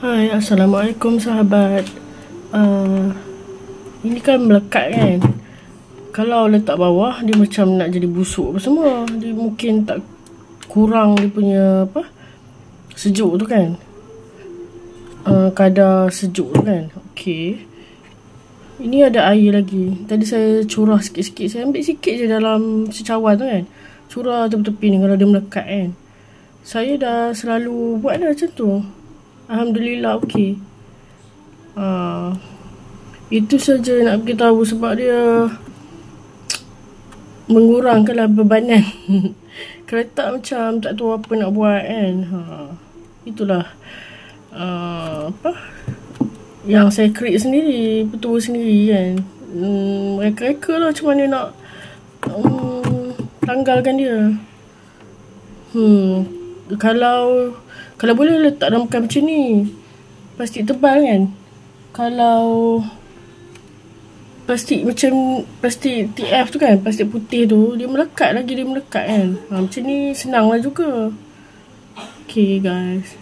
Hai, Assalamualaikum sahabat. Ini kan melekat kan. Kalau letak bawah, dia macam nak jadi busuk apa semua. Dia mungkin tak kurang dia punya sejuk tu kan. Kadar sejuk tu kan. Okey. Ini ada air lagi. Tadi saya curah sikit-sikit. Saya ambil sikit je dalam secawan tu kan. Curah tepi-tepi ni kalau dia melekat kan. Saya dah selalu buat dah macam tu. Alhamdulillah okey. Itu saja nak beritahu sebab dia mengurangkanlah bebanan. Kalau tak macam tak tahu apa nak buat kan. Itulah yang saya create sendiri, betul sendiri kan. Reka-reka lah macam mana nak tanggalkan dia. Kalau boleh letak dalam makan macam ni, plastik tebal kan. Kalau plastik macam plastik TF tu kan, plastik putih tu, dia melekat kan. Macam ni senang lah juga. Okay guys.